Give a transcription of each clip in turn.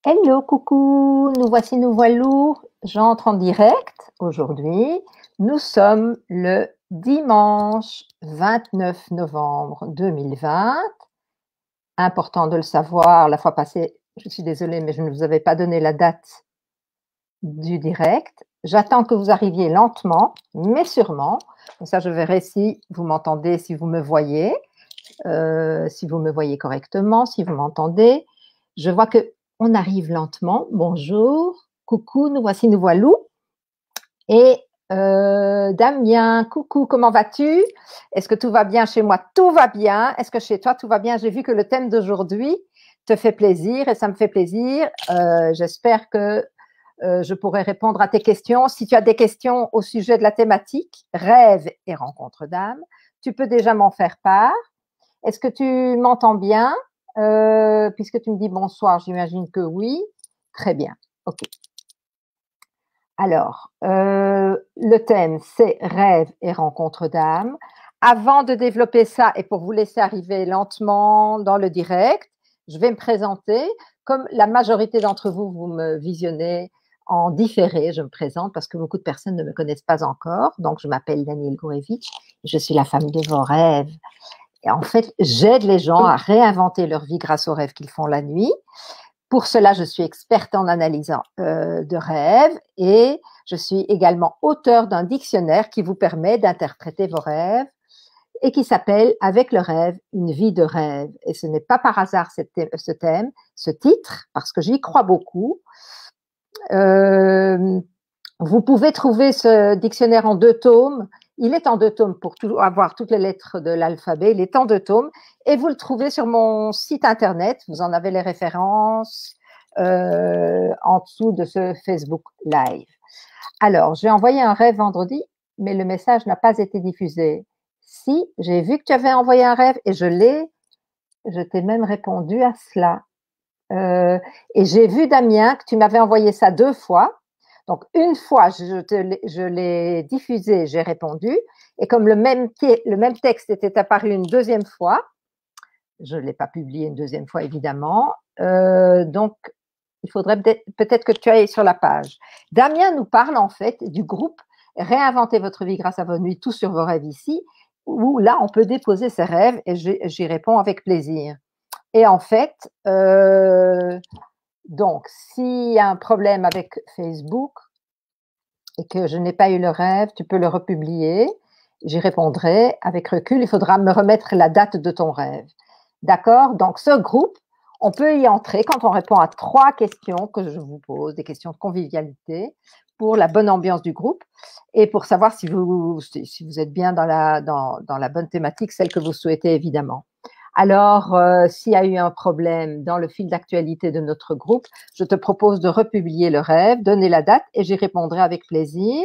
Hello, coucou, nous voici, nous voilou. J'entre en direct aujourd'hui. Nous sommes le dimanche 29 novembre 2020. Important de le savoir, la fois passée, je suis désolée, mais je ne vous avais pas donné la date du direct. J'attends que vous arriviez lentement, mais sûrement. Comme ça, je verrai si vous m'entendez, si vous me voyez, si vous me voyez correctement, si vous m'entendez. Je vois que on arrive lentement. Bonjour, coucou, nous voici, nous voilou. Et Damien, coucou, comment vas-tu? Est-ce que tout va bien chez moi? Tout va bien. Est-ce que chez toi, tout va bien? J'ai vu que le thème d'aujourd'hui te fait plaisir et ça me fait plaisir. J'espère que je pourrai répondre à tes questions. Si tu as des questions au sujet de la thématique rêve et rencontre d'âme, tu peux déjà m'en faire part. Est-ce que tu m'entends bien? Puisque tu me dis bonsoir, j'imagine que oui. Très bien. OK. Alors, le thème, c'est rêve et rencontre d'âme. Avant de développer ça et pour vous laisser arriver lentement dans le direct, je vais me présenter. Comme la majorité d'entre vous, vous me visionnez en différé, je me présente parce que beaucoup de personnes ne me connaissent pas encore. Donc, je m'appelle Danielle Gourevitch, je suis la femme de vos rêves. Et en fait, j'aide les gens à réinventer leur vie grâce aux rêves qu'ils font la nuit. Pour cela, je suis experte en analyse de rêves et je suis également auteure d'un dictionnaire qui vous permet d'interpréter vos rêves et qui s'appelle Avec le rêve, une vie de rêve. Et ce n'est pas par hasard ce thème, ce titre, parce que j'y crois beaucoup. Vous pouvez trouver ce dictionnaire en 2 tomes. Il est en 2 tomes pour avoir toutes les lettres de l'alphabet. Il est en 2 tomes et vous le trouvez sur mon site internet. Vous en avez les références en dessous de ce Facebook Live. Alors, j'ai envoyé un rêve vendredi, mais le message n'a pas été diffusé. Si, j'ai vu que tu avais envoyé un rêve et je t'ai même répondu à cela. Et j'ai vu, Damien, que tu m'avais envoyé ça 2 fois. Donc, une fois, je l'ai diffusé, j'ai répondu. Et comme le même texte était apparu une deuxième fois, je ne l'ai pas publié une deuxième fois, évidemment. Donc, il faudrait peut-être que tu ailles sur la page. Damien nous parle en fait du groupe Réinventer votre vie grâce à vos nuits, tout sur vos rêves ici, où là, on peut déposer ses rêves et j'y réponds avec plaisir. Et en fait, donc, s'il y a un problème avec Facebook et que je n'ai pas eu le rêve, tu peux le republier. J'y répondrai avec recul. Il faudra me remettre la date de ton rêve. D'accord? Donc, ce groupe, on peut y entrer quand on répond à 3 questions que je vous pose, des questions de convivialité pour la bonne ambiance du groupe et pour savoir si vous êtes bien dans la bonne thématique, celle que vous souhaitez évidemment. Alors, s'il y a eu un problème dans le fil d'actualité de notre groupe, je te propose de republier le rêve, donner la date et j'y répondrai avec plaisir.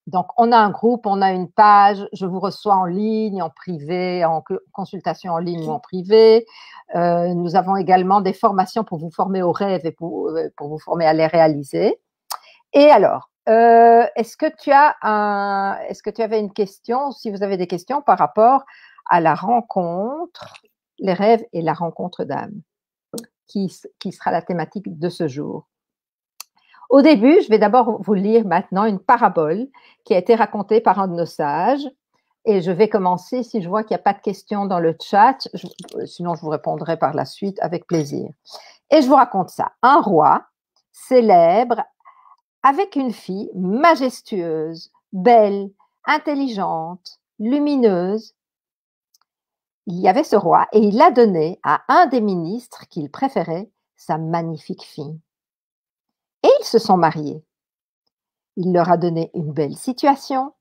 Donc, on a un groupe, on a une page, je vous reçois en ligne, en privé, en consultation en ligne ou en privé. Nous avons également des formations pour vous former aux rêves et pour vous former à les réaliser. Et alors, est-ce que tu avais une question, si vous avez des questions par rapport à la rencontre, les rêves et la rencontre d'âme, qui sera la thématique de ce jour? Au début, je vais d'abord vous lire maintenant une parabole qui a été racontée par un de nos sages. Et je vais commencer, si je vois qu'il n'y a pas de questions dans le chat, sinon je vous répondrai par la suite avec plaisir. Et je vous raconte ça. Un roi célèbre avec une fille majestueuse, belle, intelligente, lumineuse. Il y avait ce roi et il a donné à un des ministres qu'il préférait sa magnifique fille. Et ils se sont mariés. Il leur a donné une belle situation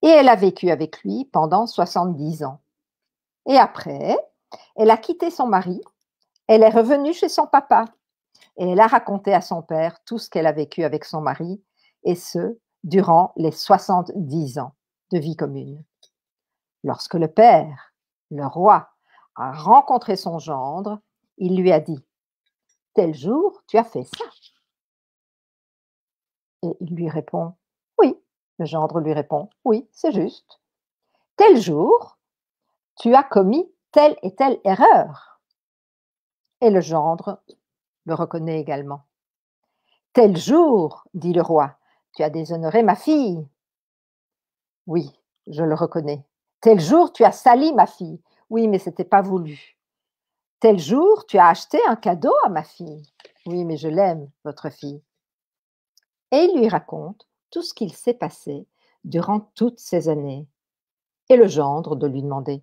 et elle a vécu avec lui pendant 70 ans. Et après, elle a quitté son mari, elle est revenue chez son papa et elle a raconté à son père tout ce qu'elle a vécu avec son mari et ce, durant les 70 ans de vie commune. Lorsque le père, le roi, a rencontré son gendre, il lui a dit « Tel jour, tu as fait ça ?» Et il lui répond « Oui ». Le gendre lui répond « Oui, c'est juste. Tel jour, tu as commis telle et telle erreur. » Et le gendre le reconnaît également. Tel jour, dit le roi, tu as déshonoré ma fille. Oui, je le reconnais. Tel jour, tu as sali ma fille. Oui, mais c'était pas voulu. Tel jour, tu as acheté un cadeau à ma fille. Oui, mais je l'aime, votre fille. Et il lui raconte tout ce qu'il s'est passé durant toutes ces années. Et le gendre de lui demander: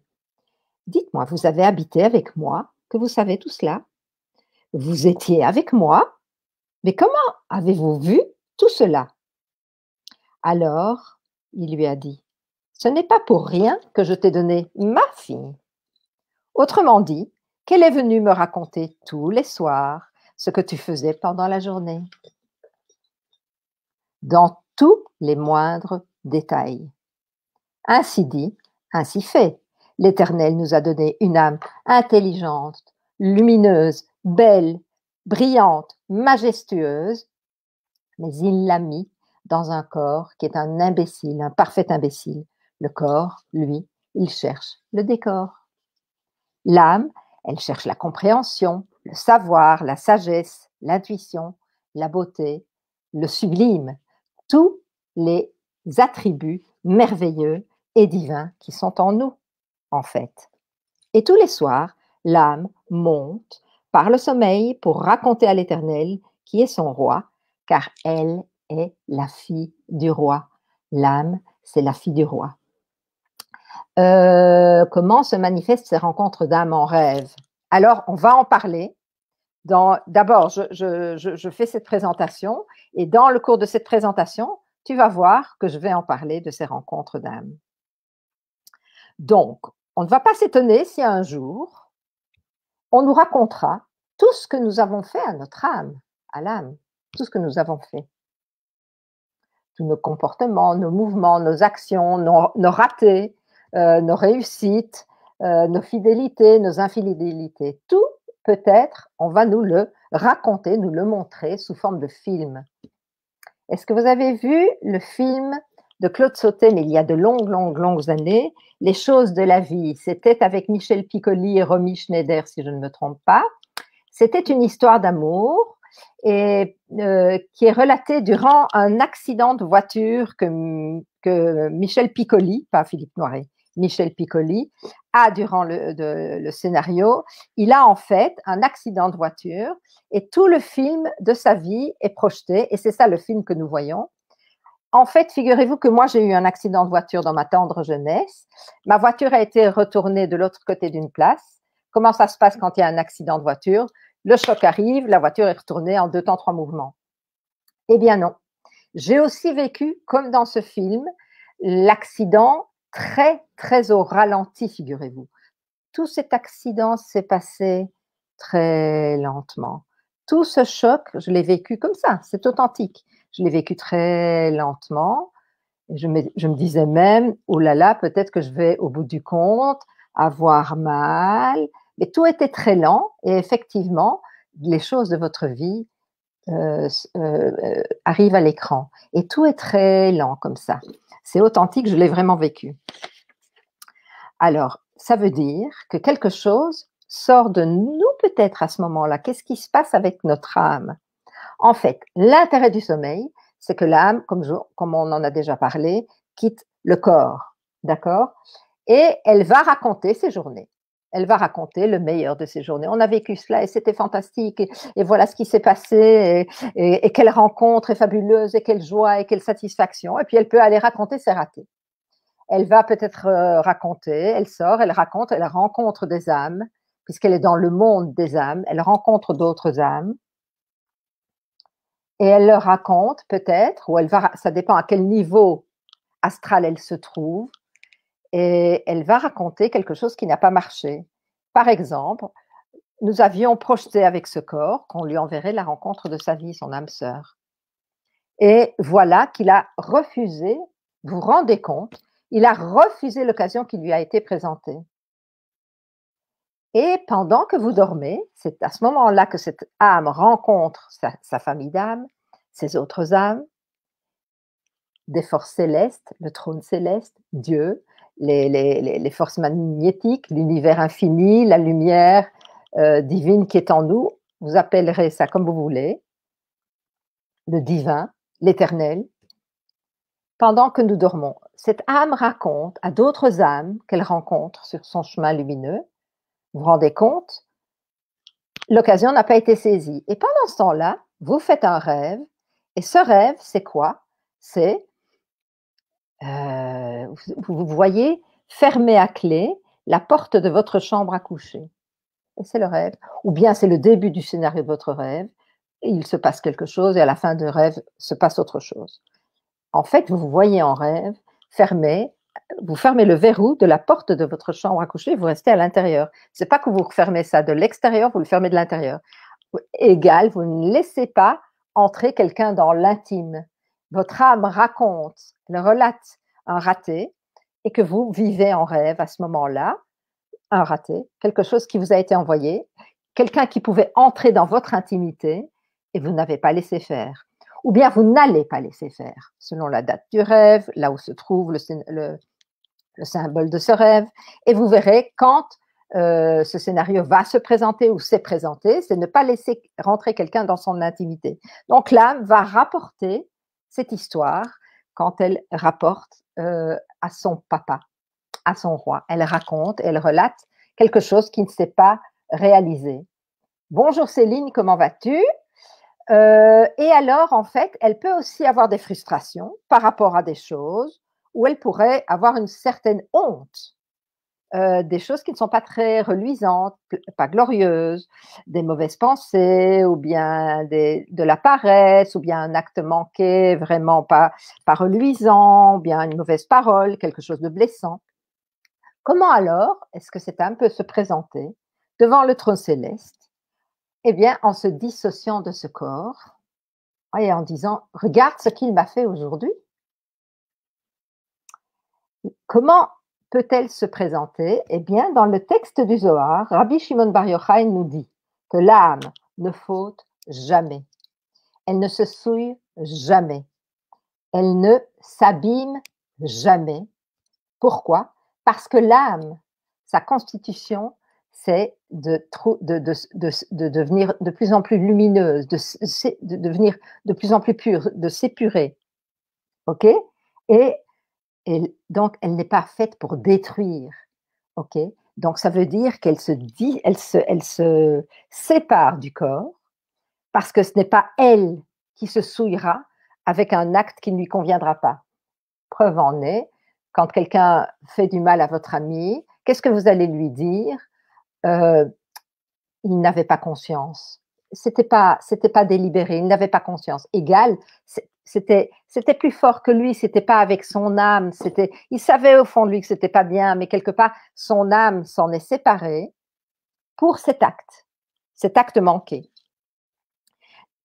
dites-moi, vous avez habité avec moi, que vous savez tout cela? Vous étiez avec moi? Mais comment avez-vous vu tout cela? Alors, il lui a dit: ce n'est pas pour rien que je t'ai donné ma fille. Autrement dit, qu'elle est venue me raconter tous les soirs ce que tu faisais pendant la journée, dans tous les moindres détails. Ainsi dit, ainsi fait. L'Éternel nous a donné une âme intelligente, lumineuse, belle, brillante, majestueuse, mais il l'a mis dans un corps qui est un imbécile, un parfait imbécile. Le corps, lui, il cherche le décor. L'âme, elle cherche la compréhension, le savoir, la sagesse, l'intuition, la beauté, le sublime, tous les attributs merveilleux et divins qui sont en nous, en fait. Et tous les soirs, l'âme monte par le sommeil pour raconter à l'Éternel qui est son roi, car elle est la fille du roi. L'âme, c'est la fille du roi. Comment se manifestent ces rencontres d'âme en rêve? Alors, on va en parler. D'abord, je fais cette présentation et dans le cours de cette présentation, tu vas voir que je vais en parler de ces rencontres d'âme. Donc, on ne va pas s'étonner si un jour, on nous racontera tout ce que nous avons fait à notre âme, à l'âme, tout ce que nous avons fait. Tous nos comportements, nos mouvements, nos actions, nos ratés, nos réussites, nos fidélités, nos infidélités. Tout, peut-être, on va nous le raconter, nous le montrer sous forme de film. Est-ce que vous avez vu le film de Claude Sautet, mais il y a de longues années, Les choses de la vie? C'était avec Michel Piccoli et Romy Schneider, si je ne me trompe pas. C'était une histoire d'amour et qui est relatée durant un accident de voiture que Michel Piccoli, pas Philippe Noiret, Michel Piccoli, a durant le scénario. Il a en fait un accident de voiture et tout le film de sa vie est projeté, et c'est ça le film que nous voyons. En fait, figurez-vous que moi, j'ai eu un accident de voiture dans ma tendre jeunesse. Ma voiture a été retournée de l'autre côté d'une place. Comment ça se passe quand il y a un accident de voiture? Le choc arrive, la voiture est retournée en 2 temps 3 mouvements. Eh bien non. J'ai aussi vécu, comme dans ce film, l'accident très au ralenti, figurez-vous. Tout cet accident s'est passé très lentement. Tout ce choc, je l'ai vécu comme ça, c'est authentique. Je l'ai vécu très lentement. Je me disais même, oh là là, peut-être que je vais au bout du compte avoir mal. Mais tout était très lent et effectivement, les choses de votre vie arrivent à l'écran. Et tout est très lent comme ça. C'est authentique, je l'ai vraiment vécu. Alors, ça veut dire que quelque chose sort de nous peut-être à ce moment-là. Qu'est-ce qui se passe avec notre âme? En fait, l'intérêt du sommeil, c'est que l'âme, comme on en a déjà parlé, quitte le corps, d'accord? Et elle va raconter ses journées. Elle va raconter le meilleur de ses journées. On a vécu cela et c'était fantastique. Et voilà ce qui s'est passé. Et quelle rencontre est fabuleuse et quelle joie et quelle satisfaction. Et puis elle peut aller raconter ses ratés. Elle va peut-être raconter, elle sort, elle raconte, elle rencontre des âmes, puisqu'elle est dans le monde des âmes. Elle rencontre d'autres âmes. Et elle leur raconte peut-être, ou ça dépend à quel niveau astral elle se trouve, et elle va raconter quelque chose qui n'a pas marché. Par exemple, nous avions projeté avec ce corps qu'on lui enverrait la rencontre de sa vie, son âme sœur. Et voilà qu'il a refusé, vous vous rendez compte, il a refusé l'occasion qui lui a été présentée. Et pendant que vous dormez, c'est à ce moment-là que cette âme rencontre sa famille d'âmes, ses autres âmes, des forces célestes, le trône céleste, Dieu, les forces magnétiques, l'univers infini, la lumière, divine qui est en nous, vous appellerez ça comme vous voulez, le divin, l'éternel, pendant que nous dormons. Cette âme raconte à d'autres âmes qu'elle rencontre sur son chemin lumineux. Vous vous rendez compte? L'occasion n'a pas été saisie. Et pendant ce temps-là, vous faites un rêve. Et ce rêve, c'est quoi? C'est, vous voyez fermer à clé la porte de votre chambre à coucher. Et c'est le rêve. Ou bien c'est le début du scénario de votre rêve. Et il se passe quelque chose et à la fin du rêve se passe autre chose. En fait, vous vous voyez en rêve vous fermez le verrou de la porte de votre chambre à coucher, vous restez à l'intérieur. C'est pas que vous fermez ça de l'extérieur, vous le fermez de l'intérieur. Égal, vous ne laissez pas entrer quelqu'un dans l'intime. Votre âme raconte, elle relate un raté et que vous vivez en rêve à ce moment-là, un raté, quelque chose qui vous a été envoyé, quelqu'un qui pouvait entrer dans votre intimité et vous n'avez pas laissé faire. Ou bien vous n'allez pas laisser faire, selon la date du rêve, là où se trouve le symbole de ce rêve. Et vous verrez quand ce scénario va se présenter ou s'est présenté, c'est ne pas laisser rentrer quelqu'un dans son intimité. Donc l'âme va rapporter cette histoire quand elle rapporte à son papa, à son roi. Elle raconte, elle relate quelque chose qui ne s'est pas réalisé. Bonjour Céline, comment vas-tu? Et alors, en fait, elle peut aussi avoir des frustrations par rapport à des choses où elle pourrait avoir une certaine honte, des choses qui ne sont pas très reluisantes, pas glorieuses, des mauvaises pensées ou bien de la paresse ou bien un acte manqué vraiment pas reluisant ou bien une mauvaise parole, quelque chose de blessant. Comment alors est-ce que cette âme peut se présenter devant le trône céleste? Eh bien, en se dissociant de ce corps et en disant « Regarde ce qu'il m'a fait aujourd'hui ». Comment peut-elle se présenter? Eh bien, dans le texte du Zohar, Rabbi Shimon Bar Yochai nous dit que l'âme ne faute jamais, elle ne se souille jamais, elle ne s'abîme jamais. Pourquoi? Parce que l'âme, sa constitution, c'est de devenir de plus en plus lumineuse, de devenir de plus en plus pure, de s'épurer. OK? Et donc, elle n'est pas faite pour détruire. OK? Donc, ça veut dire qu'elle elle se sépare du corps parce que ce n'est pas elle qui se souillera avec un acte qui ne lui conviendra pas. Preuve en est, quand quelqu'un fait du mal à votre ami, qu'est-ce que vous allez lui dire? Il n'avait pas conscience. C'était pas délibéré, il n'avait pas conscience. Égal, c'était plus fort que lui, c'était pas avec son âme, il savait au fond de lui que c'était pas bien, mais quelque part, son âme s'en est séparée pour cet acte manqué.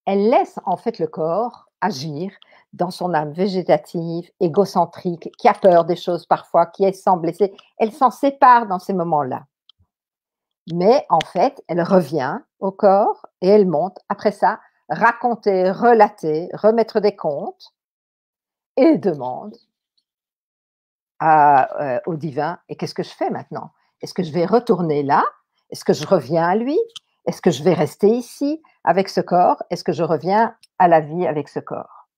Elle laisse en fait le corps agir dans son âme végétative, égocentrique, qui a peur des choses parfois, qui est sans blesser. Elle s'en sépare dans ces moments-là. Mais en fait, elle revient au corps et elle monte. Après ça, raconter, relater, remettre des comptes et demande au divin, et qu'est-ce que je fais maintenant? Est-ce que je vais retourner là? Est-ce que je reviens à lui? Est-ce que je vais rester ici avec ce corps? Est-ce que je reviens à la vie avec ce corps?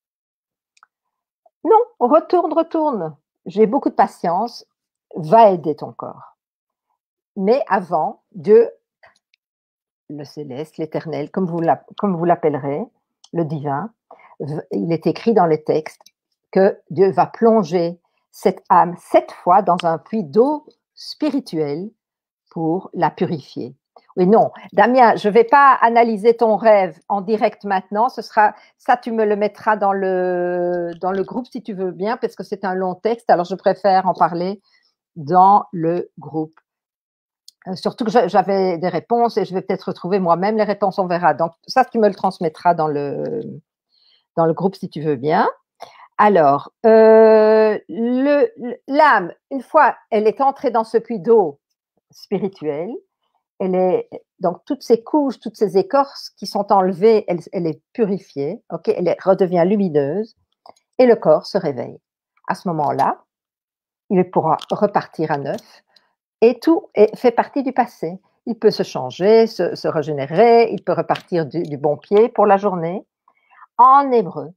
Non, retourne. J'ai beaucoup de patience, va aider ton corps. Mais avant, Dieu, le céleste, l'éternel, comme vous l'appellerez, le divin, il est écrit dans les textes que Dieu va plonger cette âme 7 fois dans un puits d'eau spirituelle pour la purifier. Oui, non, Damien, je ne vais pas analyser ton rêve en direct maintenant. Ça, tu me le mettras dans le groupe si tu veux bien, parce que c'est un long texte. Alors, je préfère en parler dans le groupe. Surtout que j'avais des réponses et je vais peut-être retrouver moi-même les réponses, on verra. Donc, ça, tu me le transmettras dans le groupe si tu veux bien. Alors, l'âme, une fois elle est entrée dans ce puits d'eau spirituel, donc toutes ces couches, toutes ces écorces qui sont enlevées, elle est purifiée, okay, redevient lumineuse et le corps se réveille. À ce moment-là, il pourra repartir à neuf et tout fait partie du passé. il peut se changer, se régénérer, il peut repartir du bon pied pour la journée. En hébreu,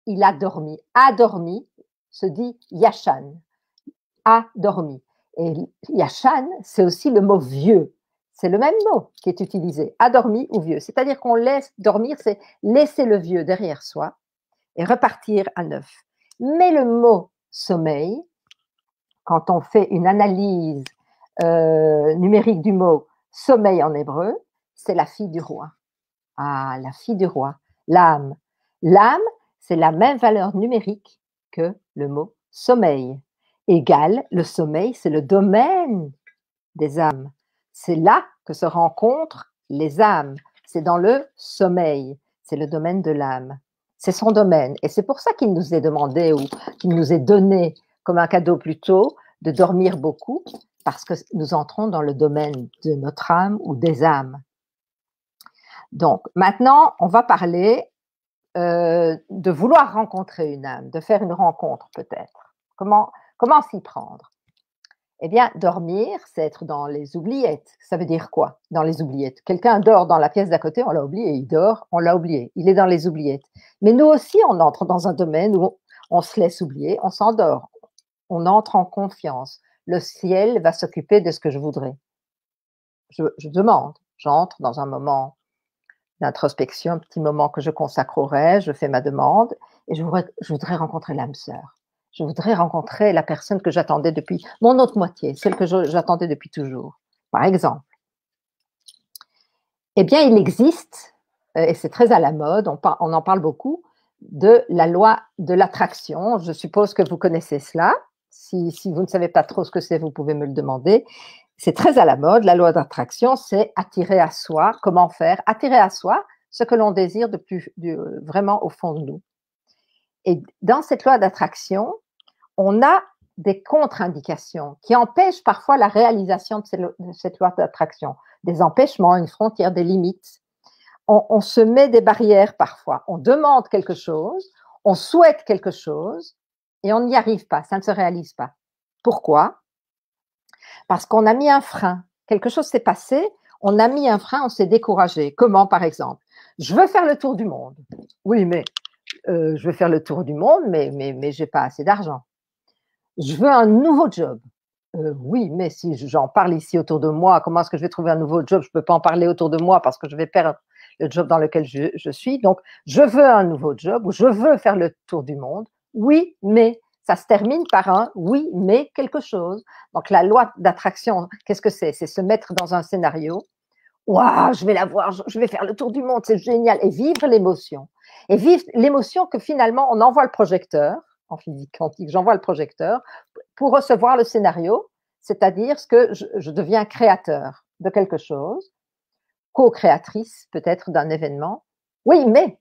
il a dormi. A dormi se dit yashan, a dormi. Et yashan, c'est aussi le mot vieux. C'est le même mot qui est utilisé, a dormi ou vieux. C'est-à-dire qu'on laisse dormir, c'est laisser le vieux derrière soi et repartir à neuf. Mais le mot sommeil, quand on fait une analyse numérique du mot sommeil en hébreu, c'est la fille du roi. Ah, la fille du roi, l'âme. L'âme, c'est la même valeur numérique que le mot sommeil. Égal, le sommeil, c'est le domaine des âmes. C'est là que se rencontrent les âmes. C'est dans le sommeil. C'est le domaine de l'âme. C'est son domaine. Et c'est pour ça qu'il nous est demandé ou qu'il nous est donné comme un cadeau plutôt de dormir beaucoup, parce que nous entrons dans le domaine de notre âme ou des âmes. Donc, maintenant, on va parler de vouloir rencontrer une âme, de faire une rencontre peut-être. Comment s'y prendre? Eh bien, dormir, c'est être dans les oubliettes. Ça veut dire quoi, dans les oubliettes? Quelqu'un dort dans la pièce d'à côté, on l'a oublié, il dort, on l'a oublié, il est dans les oubliettes. Mais nous aussi, on entre dans un domaine où on se laisse oublier, on s'endort, on entre en confiance. Le ciel va s'occuper de ce que je voudrais. Je demande, j'entre dans un moment d'introspection, un petit moment que je consacrerai, je fais ma demande et je voudrais rencontrer l'âme sœur. Je voudrais rencontrer la personne que j'attendais depuis, mon autre moitié, celle que j'attendais depuis toujours, par exemple. Eh bien, il existe, et c'est très à la mode, on en parle beaucoup, de la loi de l'attraction. Je suppose que vous connaissez cela. Si vous ne savez pas trop ce que c'est, vous pouvez me le demander. C'est très à la mode. La loi d'attraction, c'est attirer à soi. Comment faire? Attirer à soi ce que l'on désire vraiment au fond de nous. Et dans cette loi d'attraction, on a des contre-indications qui empêchent parfois la réalisation de cette loi d'attraction. Des empêchements, une frontière, des limites. On se met des barrières parfois. On demande quelque chose, on souhaite quelque chose et on n'y arrive pas, ça ne se réalise pas. Pourquoi? Parce qu'on a mis un frein. Quelque chose s'est passé, on a mis un frein, on s'est découragé. Comment, par exemple? Je veux faire le tour du monde. Oui, mais je veux faire le tour du monde, mais je n'ai pas assez d'argent. Je veux un nouveau job. Oui, mais si j'en parle ici autour de moi, comment est-ce que je vais trouver un nouveau job? Je ne peux pas en parler autour de moi parce que je vais perdre le job dans lequel je suis. Donc, je veux un nouveau job ou je veux faire le tour du monde. Oui, mais ça se termine par un oui, mais quelque chose. Donc, la loi d'attraction, qu'est-ce que c'est? C'est se mettre dans un scénario. Waouh, je vais l'avoir, je vais faire le tour du monde, c'est génial. Et vivre l'émotion. Et vivre l'émotion que finalement, on envoie le projecteur, en physique quantique, j'envoie le projecteur pour recevoir le scénario, c'est-à-dire que je deviens créateur de quelque chose, co-créatrice peut-être d'un événement. Oui, mais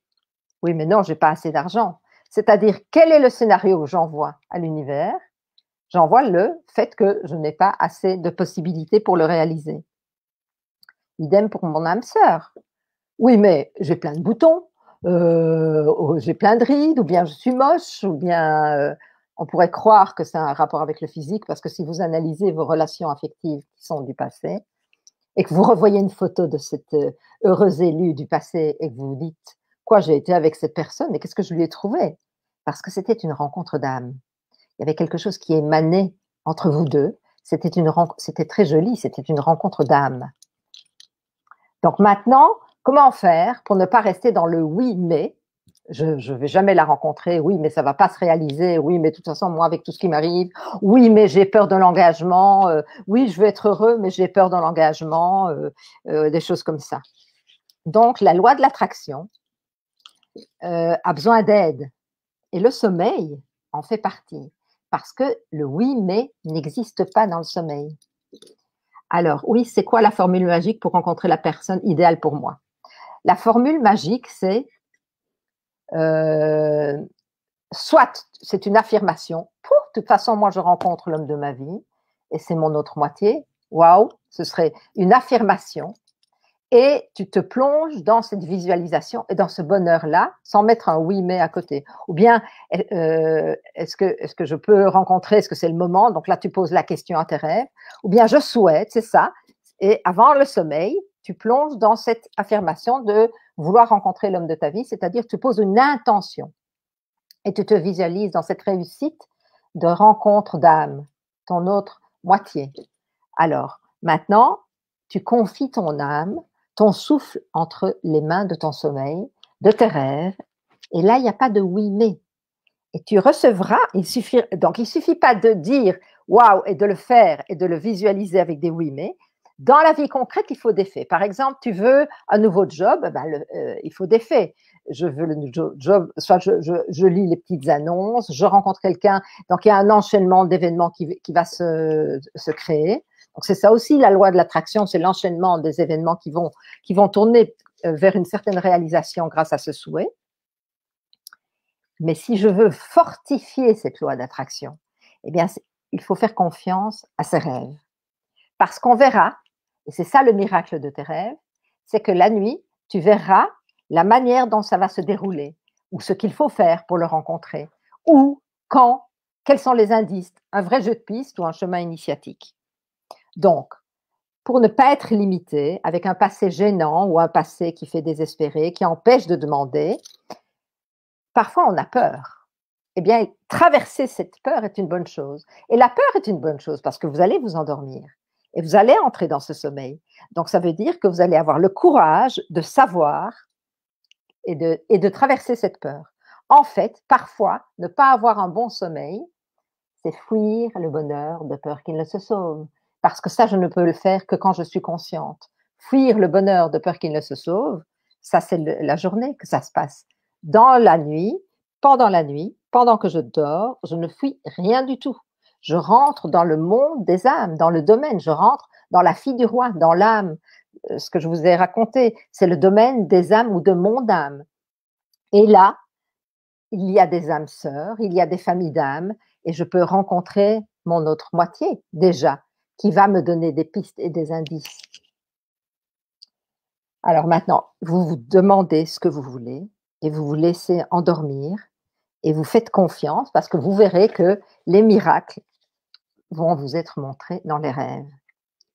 non, j'ai pas assez d'argent. C'est-à-dire, quel est le scénario que j'envoie à l'univers? J'envoie le fait que je n'ai pas assez de possibilités pour le réaliser. Idem pour mon âme sœur. Oui, mais j'ai plein de boutons, j'ai plein de rides, ou bien je suis moche, ou bien on pourrait croire que c'est un rapport avec le physique, parce que si vous analysez vos relations affectives qui sont du passé, et que vous revoyez une photo de cette heureuse élue du passé, et que vous vous dites, quoi, j'ai été avec cette personne, et qu'est-ce que je lui ai trouvé? Parce que c'était une rencontre d'âme. Il y avait quelque chose qui émanait entre vous deux, c'était très joli, c'était une rencontre d'âme. Donc maintenant, comment faire pour ne pas rester dans le oui, mais je ne vais jamais la rencontrer, oui, mais ça ne va pas se réaliser, oui, mais de toute façon, moi, avec tout ce qui m'arrive, oui, mais j'ai peur de l'engagement, oui, je veux être heureux, mais j'ai peur de l'engagement, des choses comme ça. Donc, la loi de l'attraction a besoin d'aide. Et le sommeil en fait partie, parce que le oui, mais n'existe pas dans le sommeil. Alors, oui, c'est quoi la formule magique pour rencontrer la personne idéale pour moi? La formule magique, c'est soit c'est une affirmation, de toute façon, moi, je rencontre l'homme de ma vie et c'est mon autre moitié. Waouh, ce serait une affirmation. Et tu te plonges dans cette visualisation et dans ce bonheur-là, sans mettre un oui, mais à côté. Ou bien, est-ce que je peux rencontrer, est-ce que c'est le moment? Donc là, tu poses la question à tes rêves. Ou bien, je souhaite, c'est ça. Et avant le sommeil, tu plonges dans cette affirmation de vouloir rencontrer l'homme de ta vie, c'est-à-dire tu poses une intention et tu te visualises dans cette réussite de rencontre d'âme, ton autre moitié. Alors, maintenant, tu confies ton âme, ton souffle entre les mains de ton sommeil, de tes rêves, et là, il n'y a pas de oui, mais. Et tu recevras, donc il ne suffit pas de dire waouh et de le faire et de le visualiser avec des oui, mais. Dans la vie concrète, il faut des faits. Par exemple, tu veux un nouveau job, il faut des faits. Je veux le job, soit je lis les petites annonces, je rencontre quelqu'un, donc il y a un enchaînement d'événements qui va se créer. Donc c'est ça aussi la loi de l'attraction, c'est l'enchaînement des événements qui vont tourner vers une certaine réalisation grâce à ce souhait. Mais si je veux fortifier cette loi d'attraction, eh bien, il faut faire confiance à ses rêves. Parce qu'on verra, et c'est ça le miracle de tes rêves, c'est que la nuit, tu verras la manière dont ça va se dérouler, ou ce qu'il faut faire pour le rencontrer, ou quand, quels sont les indices, un vrai jeu de piste ou un chemin initiatique. Donc, pour ne pas être limité avec un passé gênant ou un passé qui fait désespérer, qui empêche de demander, parfois on a peur. Eh bien, traverser cette peur est une bonne chose. Et la peur est une bonne chose parce que vous allez vous endormir et vous allez entrer dans ce sommeil. Donc, ça veut dire que vous allez avoir le courage de savoir et de traverser cette peur. En fait, parfois, ne pas avoir un bon sommeil, c'est fuir le bonheur de peur qu'il ne se sauve. Parce que ça, je ne peux le faire que quand je suis consciente. Fuir le bonheur de peur qu'il ne se sauve, ça, c'est la journée que ça se passe. Dans la nuit, pendant que je dors, je ne fuis rien du tout. Je rentre dans le monde des âmes, dans le domaine. Je rentre dans la fille du roi, dans l'âme. Ce que je vous ai raconté, c'est le domaine des âmes ou de mon âme. Et là, il y a des âmes sœurs, il y a des familles d'âmes, et je peux rencontrer mon autre moitié déjà, qui va me donner des pistes et des indices. Alors maintenant, vous vous demandez ce que vous voulez et vous vous laissez endormir et vous faites confiance parce que vous verrez que les miracles vont vous être montrés dans les rêves.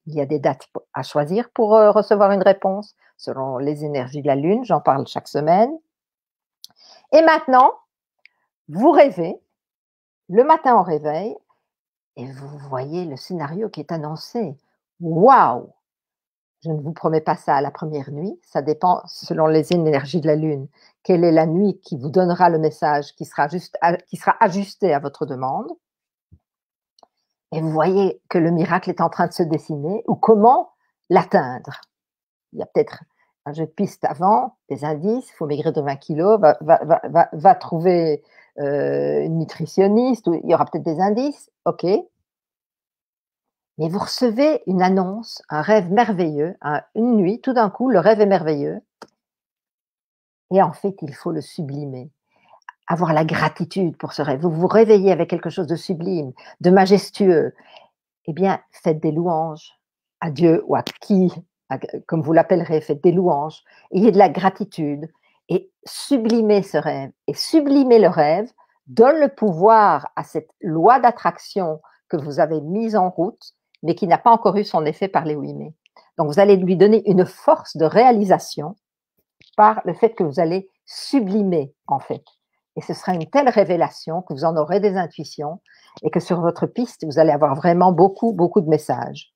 Il y a des dates à choisir pour recevoir une réponse selon les énergies de la Lune, j'en parle chaque semaine. Et maintenant, vous rêvez, le matin au réveil, et vous voyez le scénario qui est annoncé. Waouh! Je ne vous promets pas ça à la première nuit, ça dépend selon les énergies de la Lune. Quelle est la nuit qui vous donnera le message qui sera ajusté à votre demande? Et vous voyez que le miracle est en train de se dessiner ou comment l'atteindre. Il y a peut-être un jeu de piste avant, des indices, il faut maigrir de 20 kilos, va trouver une nutritionniste, il y aura peut-être des indices, ok. Mais vous recevez une annonce, un rêve merveilleux, une nuit, tout d'un coup, le rêve est merveilleux. Et en fait, il faut le sublimer. Avoir la gratitude pour ce rêve. Vous vous réveillez avec quelque chose de sublime, de majestueux. Eh bien, faites des louanges à Dieu ou à qui, comme vous l'appellerez, faites des louanges. Ayez de la gratitude et sublimez ce rêve. Et sublimer le rêve donne le pouvoir à cette loi d'attraction que vous avez mise en route, mais qui n'a pas encore eu son effet par les oui mais. Donc, vous allez lui donner une force de réalisation par le fait que vous allez sublimer, en fait. Et ce sera une telle révélation que vous en aurez des intuitions et que sur votre piste, vous allez avoir vraiment beaucoup, beaucoup de messages.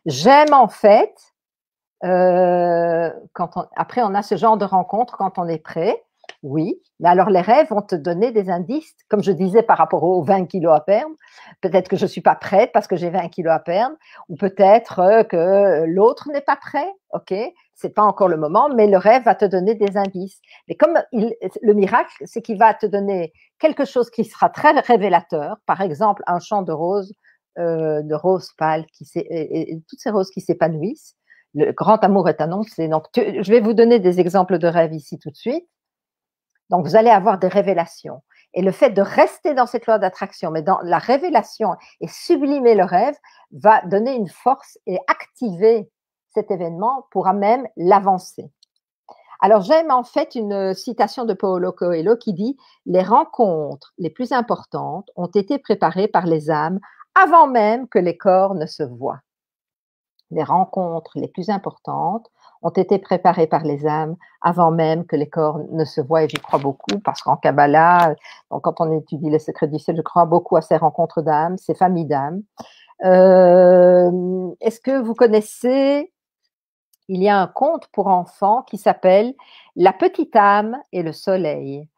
J'aime en fait, après on a ce genre de rencontre quand on est prêt, oui, mais alors les rêves vont te donner des indices, comme je disais par rapport aux 20 kilos à perdre, peut-être que je ne suis pas prête parce que j'ai 20 kilos à perdre, ou peut-être que l'autre n'est pas prêt, ok, c'est pas encore le moment, mais le rêve va te donner des indices. Mais comme le miracle, c'est qu'il va te donner quelque chose qui sera très révélateur, par exemple un champ de roses pâles, et toutes ces roses qui s'épanouissent. Le grand amour est annoncé. Donc, je vais vous donner des exemples de rêves ici tout de suite. Donc, vous allez avoir des révélations. Et le fait de rester dans cette loi d'attraction, mais dans la révélation et sublimer le rêve, va donner une force et activer cet événement pour même l'avancer. Alors, j'aime en fait une citation de Paulo Coelho qui dit « Les rencontres les plus importantes ont été préparées par les âmes avant même que les corps ne se voient. » les rencontres les plus importantes ont été préparées par les âmes avant même que les corps ne se voient, et j'y crois beaucoup, parce qu'en Kabbalah, donc quand on étudie les secrets du ciel, je crois beaucoup à ces rencontres d'âmes, ces familles d'âmes. Est-ce que vous connaissez, il y a un conte pour enfants qui s'appelle La petite âme et le soleil.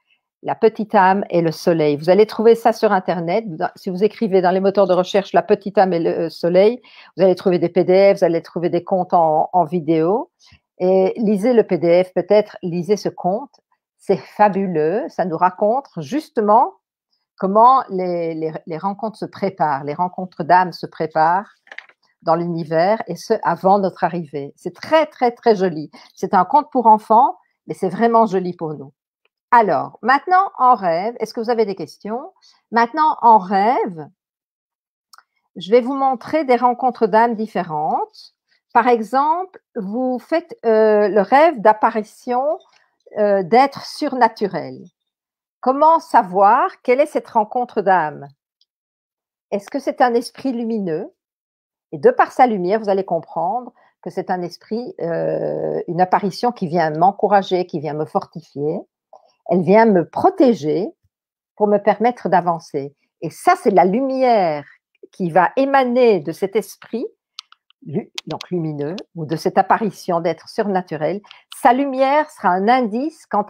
La petite âme et le soleil. Vous allez trouver ça sur Internet. Si vous écrivez dans les moteurs de recherche La petite âme et le soleil, vous allez trouver des PDF, vous allez trouver des contes en vidéo. Et lisez le PDF, peut-être lisez ce conte. C'est fabuleux. Ça nous raconte justement comment les rencontres se préparent, les rencontres d'âmes se préparent dans l'univers, et ce, avant notre arrivée. C'est très, très, très joli. C'est un conte pour enfants, mais c'est vraiment joli pour nous. Alors, maintenant, en rêve, est-ce que vous avez des questions? Maintenant, en rêve, je vais vous montrer des rencontres d'âmes différentes. Par exemple, vous faites le rêve d'apparition d'êtres surnaturels. Comment savoir quelle est cette rencontre d'âme? Est-ce que c'est un esprit lumineux? Et de par sa lumière, vous allez comprendre que c'est un esprit, une apparition qui vient m'encourager, qui vient me fortifier. Elle vient me protéger pour me permettre d'avancer. Et ça, c'est la lumière qui va émaner de cet esprit, donc lumineux, ou de cette apparition d'être surnaturel. Sa lumière sera un indice quant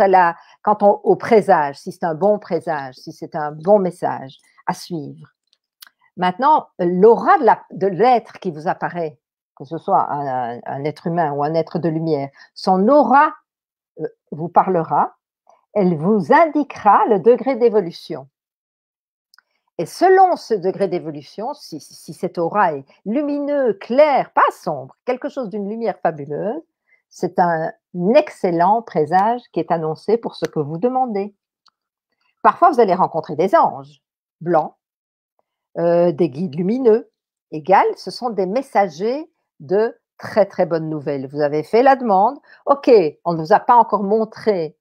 au présage, si c'est un bon présage, si c'est un bon message à suivre. Maintenant, l'aura de l'être qui vous apparaît, que ce soit un être humain ou un être de lumière, son aura vous parlera, elle vous indiquera le degré d'évolution. Et selon ce degré d'évolution, si cette aura est lumineux, clair, pas sombre, quelque chose d'une lumière fabuleuse, c'est un excellent présage qui est annoncé pour ce que vous demandez. Parfois, vous allez rencontrer des anges blancs, des guides lumineux. Égal, ce sont des messagers de très, très bonnes nouvelles. Vous avez fait la demande. OK, on ne vous a pas encore montré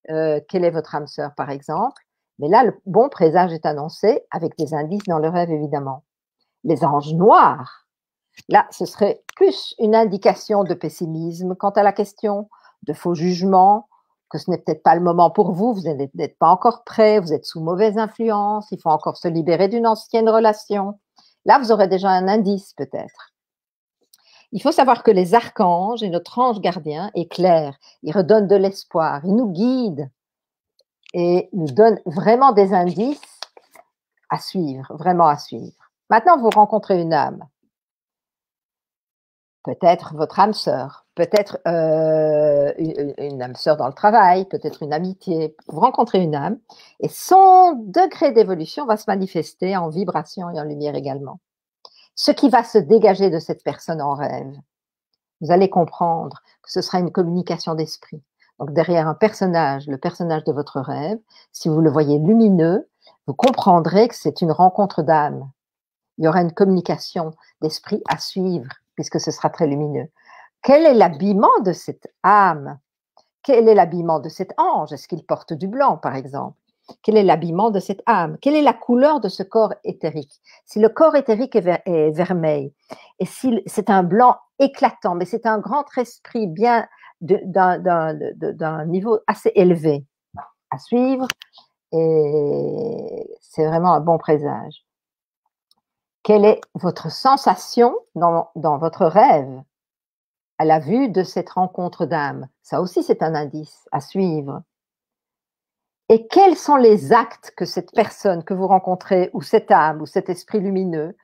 quelle est votre âme sœur, par exemple. Mais là, le bon présage est annoncé avec des indices dans le rêve, évidemment. Les anges noirs, là, ce serait plus une indication de pessimisme quant à la question, de faux jugements, que ce n'est peut-être pas le moment pour vous, vous n'êtes pas encore prêt, vous êtes sous mauvaise influence, il faut encore se libérer d'une ancienne relation. Là, vous aurez déjà un indice peut-être. Il faut savoir que les archanges et notre ange gardien est clair, il redonne de l'espoir, il nous guide et nous donne vraiment des indices à suivre, vraiment à suivre. Maintenant, vous rencontrez une âme. Peut-être votre âme sœur, peut-être une âme sœur dans le travail, peut-être une amitié. Vous rencontrez une âme et son degré d'évolution va se manifester en vibration et en lumière également. Ce qui va se dégager de cette personne en rêve, vous allez comprendre que ce sera une communication d'esprit. Donc derrière un personnage, le personnage de votre rêve, si vous le voyez lumineux, vous comprendrez que c'est une rencontre d'âme. Il y aura une communication d'esprit à suivre, puisque ce sera très lumineux. Quel est l'habillement de cette âme? Quel est l'habillement de cet ange? Est-ce qu'il porte du blanc, par exemple? Quel est l'habillement de cette âme? Quelle est la couleur de ce corps éthérique? Si le corps éthérique est vermeil, et si c'est un blanc éclatant, mais c'est un grand esprit bien d'un niveau assez élevé à suivre, et c'est vraiment un bon présage. Quelle est votre sensation dans votre rêve à la vue de cette rencontre d'âme? Ça aussi, c'est un indice à suivre. Et quels sont les actes que cette personne que vous rencontrez, ou cette âme, ou cet esprit lumineux,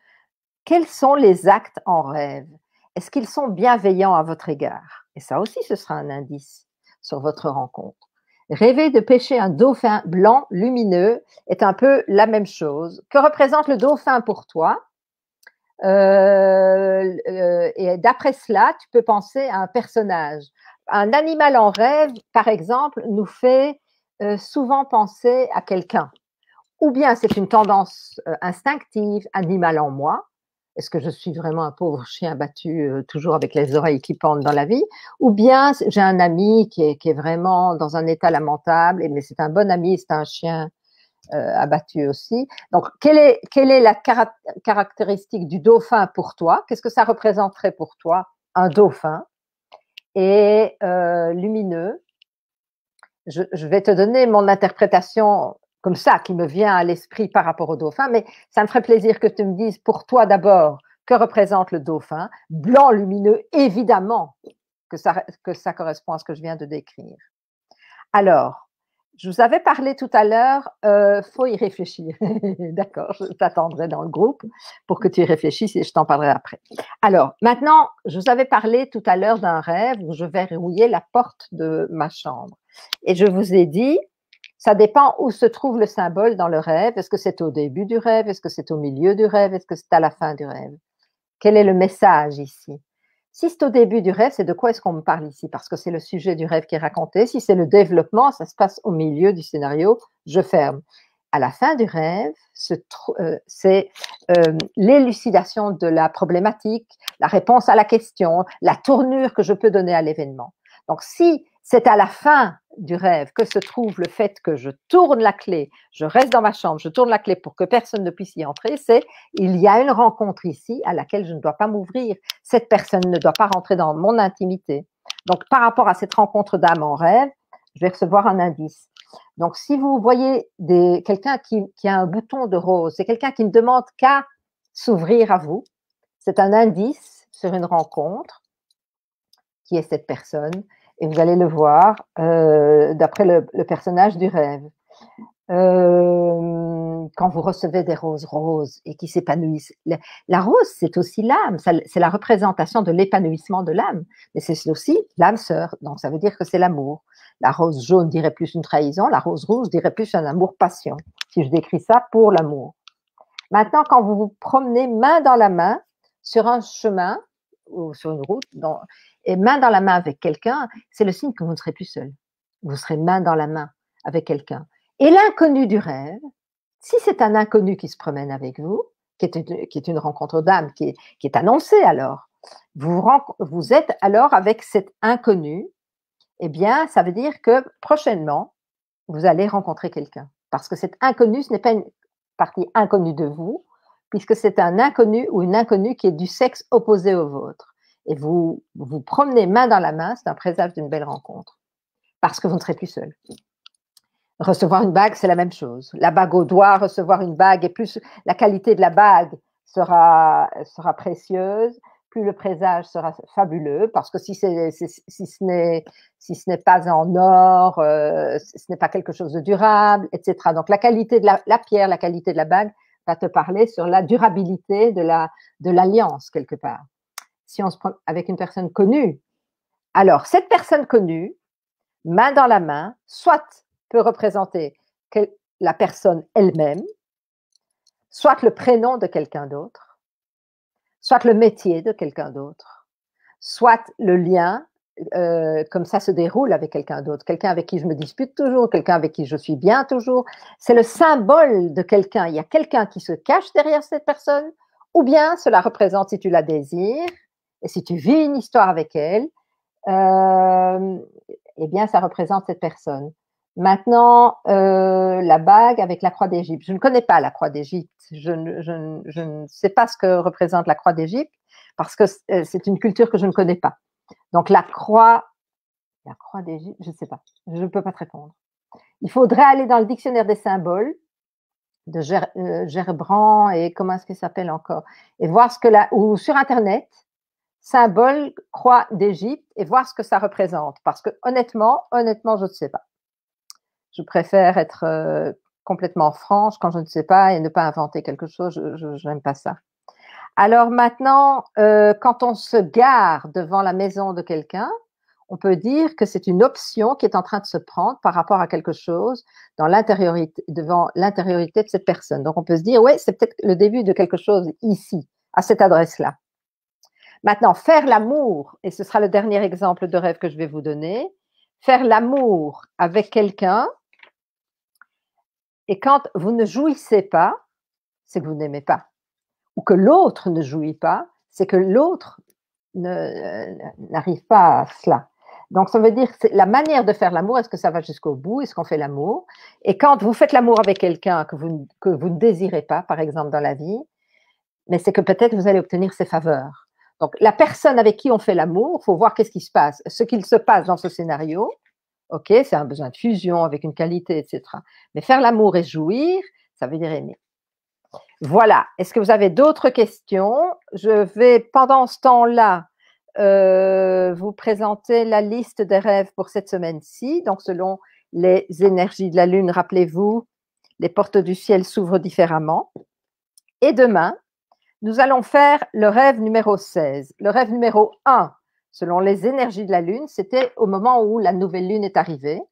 quels sont les actes en rêve? Est-ce qu'ils sont bienveillants à votre égard? Et ça aussi, ce sera un indice sur votre rencontre. Rêver de pêcher un dauphin blanc lumineux est un peu la même chose. Que représente le dauphin pour toi? Et d'après cela, tu peux penser à un personnage. Un animal en rêve, par exemple, nous fait souvent penser à quelqu'un. Ou bien c'est une tendance instinctive, animal en moi. Est-ce que je suis vraiment un pauvre chien battu, toujours avec les oreilles qui pendent dans la vie? Ou bien j'ai un ami qui est vraiment dans un état lamentable, mais c'est un bon ami, c'est un chien abattu aussi. Donc, quelle est la caractéristique du dauphin pour toi? Qu'est-ce que ça représenterait pour toi, un dauphin? Et lumineux, je vais te donner mon interprétation comme ça, qui me vient à l'esprit par rapport au dauphin, mais ça me ferait plaisir que tu me dises pour toi d'abord, que représente le dauphin? Blanc lumineux, évidemment que ça correspond à ce que je viens de décrire. Alors, je vous avais parlé tout à l'heure, faut y réfléchir. D'accord, je t'attendrai dans le groupe pour que tu y réfléchisses et je t'en parlerai après. Alors, maintenant, je vous avais parlé tout à l'heure d'un rêve où je verrouillais la porte de ma chambre. Et je vous ai dit, ça dépend où se trouve le symbole dans le rêve. Est-ce que c'est au début du rêve? Est-ce que c'est au milieu du rêve? Est-ce que c'est à la fin du rêve? Quel est le message ici? Si c'est au début du rêve, c'est de quoi est-ce qu'on me parle ici? Parce que c'est le sujet du rêve qui est raconté. Si c'est le développement, ça se passe au milieu du scénario, je ferme. À la fin du rêve, c'est l'élucidation de la problématique, la réponse à la question, la tournure que je peux donner à l'événement. Donc, si c'est à la fin du rêve que se trouve le fait que je tourne la clé, je reste dans ma chambre, je tourne la clé pour que personne ne puisse y entrer, c'est il y a une rencontre ici à laquelle je ne dois pas m'ouvrir. Cette personne ne doit pas rentrer dans mon intimité. Donc, par rapport à cette rencontre d'âme en rêve, je vais recevoir un indice. Donc, si vous voyez quelqu'un qui a un bouton de rose, c'est quelqu'un qui ne demande qu'à s'ouvrir à vous. C'est un indice sur une rencontre qui est cette personne. Et vous allez le voir d'après le personnage du rêve. Quand vous recevez des roses roses et qui s'épanouissent, la rose, c'est aussi l'âme, c'est la représentation de l'épanouissement de l'âme, mais c'est aussi l'âme sœur, donc ça veut dire que c'est l'amour. La rose jaune dirait plus une trahison, la rose rouge dirait plus un amour-passion, si je décris ça pour l'amour. Maintenant, quand vous vous promenez main dans la main sur un chemin ou sur une route, et main dans la main avec quelqu'un, c'est le signe que vous ne serez plus seul. Vous serez main dans la main avec quelqu'un. Et l'inconnu du rêve, si c'est un inconnu qui se promène avec vous, qui est une rencontre d'âme, qui est annoncée alors, vous êtes alors avec cet inconnu, eh bien, ça veut dire que prochainement, vous allez rencontrer quelqu'un. Parce que cet inconnu, ce n'est pas une partie inconnue de vous, puisque c'est un inconnu ou une inconnue qui est du sexe opposé au vôtre. Et vous vous promenez main dans la main, c'est un présage d'une belle rencontre, parce que vous ne serez plus seul. Recevoir une bague, c'est la même chose. La bague au doigt, recevoir une bague, et plus la qualité de la bague sera précieuse, plus le présage sera fabuleux, parce que si ce n'est pas en or, ce n'est pas quelque chose de durable, etc. Donc la qualité de la pierre, la qualité de la bague va te parler sur la durabilité de l'alliance quelque part. Si on se prend avec une personne connue, alors cette personne connue, main dans la main, soit peut représenter la personne elle-même, soit le prénom de quelqu'un d'autre, soit le métier de quelqu'un d'autre, soit le lien, comme ça se déroule avec quelqu'un d'autre, quelqu'un avec qui je me dispute toujours, quelqu'un avec qui je suis bien toujours. C'est le symbole de quelqu'un. Il y a quelqu'un qui se cache derrière cette personne, ou bien cela représente, si tu la désires, et si tu vis une histoire avec elle, eh bien, ça représente cette personne. Maintenant, la bague avec la croix d'Égypte. Je ne connais pas la croix d'Égypte. Je ne sais pas ce que représente la croix d'Égypte parce que c'est une culture que je ne connais pas. Donc, la croix d'Égypte, je ne sais pas. Je ne peux pas te répondre. Il faudrait aller dans le dictionnaire des symboles de Gerbrand et comment est-ce qu'il s'appelle encore, et voir ce que ou sur Internet, symbole croix d'Égypte et voir ce que ça représente. Parce que honnêtement, je ne sais pas. Je préfère être complètement franche quand je ne sais pas et ne pas inventer quelque chose. Je n'aime pas ça. Alors maintenant, quand on se gare devant la maison de quelqu'un, on peut dire que c'est une option qui est en train de se prendre par rapport à quelque chose devant l'intériorité de cette personne. Donc on peut se dire, oui, c'est peut-être le début de quelque chose ici, à cette adresse-là. Maintenant, faire l'amour, et ce sera le dernier exemple de rêve que je vais vous donner, faire l'amour avec quelqu'un, et quand vous ne jouissez pas, c'est que vous n'aimez pas. Ou que l'autre ne jouit pas, c'est que l'autre n'arrive pas à cela. Donc, ça veut dire que la manière de faire l'amour, est-ce que ça va jusqu'au bout? Est-ce qu'on fait l'amour? Et quand vous faites l'amour avec quelqu'un que vous ne désirez pas, par exemple, dans la vie, mais c'est que peut-être vous allez obtenir ses faveurs. Donc, la personne avec qui on fait l'amour, il faut voir qu'est-ce qui se passe. Ce qu'il se passe dans ce scénario, ok, c'est un besoin de fusion avec une qualité, etc. Mais faire l'amour et jouir, ça veut dire aimer. Voilà. Est-ce que vous avez d'autres questions? Je vais, pendant ce temps-là, vous présenter la liste des rêves pour cette semaine-ci. Donc, selon les énergies de la Lune, rappelez-vous, les portes du ciel s'ouvrent différemment. Et demain, nous allons faire le rêve numéro 16. Le rêve numéro 1, selon les énergies de la Lune, c'était au moment où la nouvelle Lune est arrivée.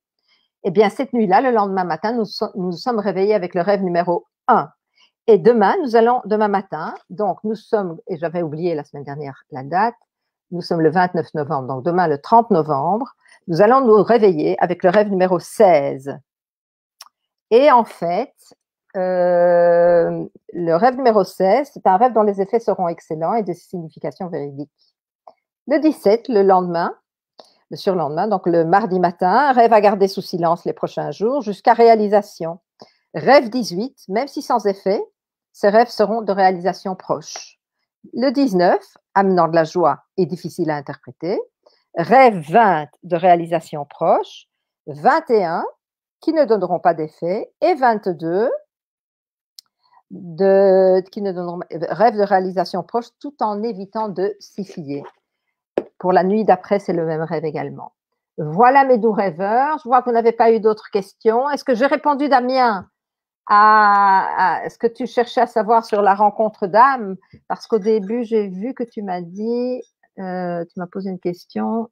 Eh bien, cette nuit-là, le lendemain matin, nous sommes réveillés avec le rêve numéro 1. Et demain matin, donc nous sommes, et j'avais oublié la semaine dernière la date, nous sommes le 29 novembre, donc demain le 30 novembre, nous allons nous réveiller avec le rêve numéro 16. Et en fait, le rêve numéro 16, c'est un rêve dont les effets seront excellents et de signification véridique. Le 17, le lendemain, le surlendemain, donc le mardi matin, rêve à garder sous silence les prochains jours jusqu'à réalisation. Rêve 18, même si sans effet, ces rêves seront de réalisation proche. Le 19, amenant de la joie et difficile à interpréter. Rêve 20, de réalisation proche. 21, qui ne donneront pas d'effet. Et 22, qui ne donneront rêve de réalisation proche tout en évitant de s'y fier. Pour la nuit d'après, c'est le même rêve également. Voilà mes doux rêveurs. Je vois que vous n'avez pas eu d'autres questions. Est-ce que j'ai répondu, Damien, à ce que tu cherchais à savoir sur la rencontre d'âme? Parce qu'au début, j'ai vu que tu m'as dit, tu m'as posé une question.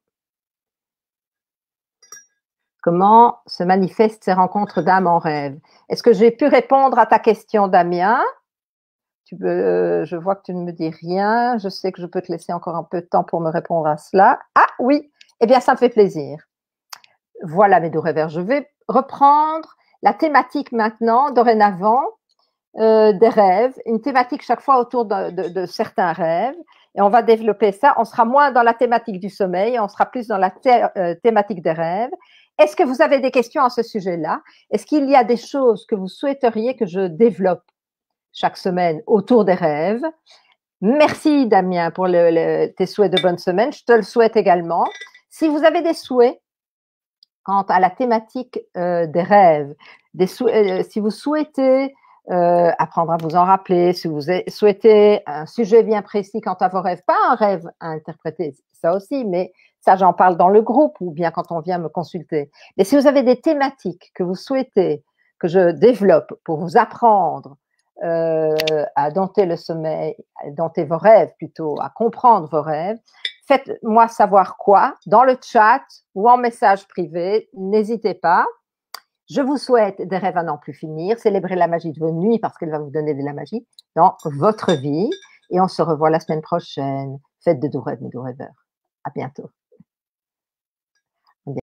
Comment se manifestent ces rencontres d'âme en rêve? Est-ce que j'ai pu répondre à ta question, Damien? Je vois que tu ne me dis rien. Je sais que je peux te laisser encore un peu de temps pour me répondre à cela. Ah oui, eh bien, ça me fait plaisir. Voilà mes doux rêveurs. Je vais reprendre la thématique maintenant, dorénavant, des rêves, une thématique chaque fois autour de certains rêves. Et on va développer ça. On sera moins dans la thématique du sommeil, on sera plus dans la thématique des rêves. Est-ce que vous avez des questions à ce sujet-là? Est-ce qu'il y a des choses que vous souhaiteriez que je développe chaque semaine autour des rêves? Merci Damien pour tes souhaits de bonne semaine. Je te le souhaite également. Si vous avez des souhaits quant à la thématique des rêves, si vous souhaitez apprendre à vous en rappeler, si vous souhaitez un sujet bien précis quant à vos rêves, pas un rêve à interpréter, ça aussi, mais ça j'en parle dans le groupe ou bien quand on vient me consulter. Mais si vous avez des thématiques que vous souhaitez que je développe pour vous apprendre à dompter le sommeil, à dompter vos rêves plutôt, à comprendre vos rêves, faites-moi savoir quoi dans le chat ou en message privé, n'hésitez pas. Je vous souhaite des rêves à n'en plus finir, célébrez la magie de vos nuits parce qu'elle va vous donner de la magie dans votre vie et on se revoit la semaine prochaine. Faites de doux rêves, mes doux rêveurs. À bientôt.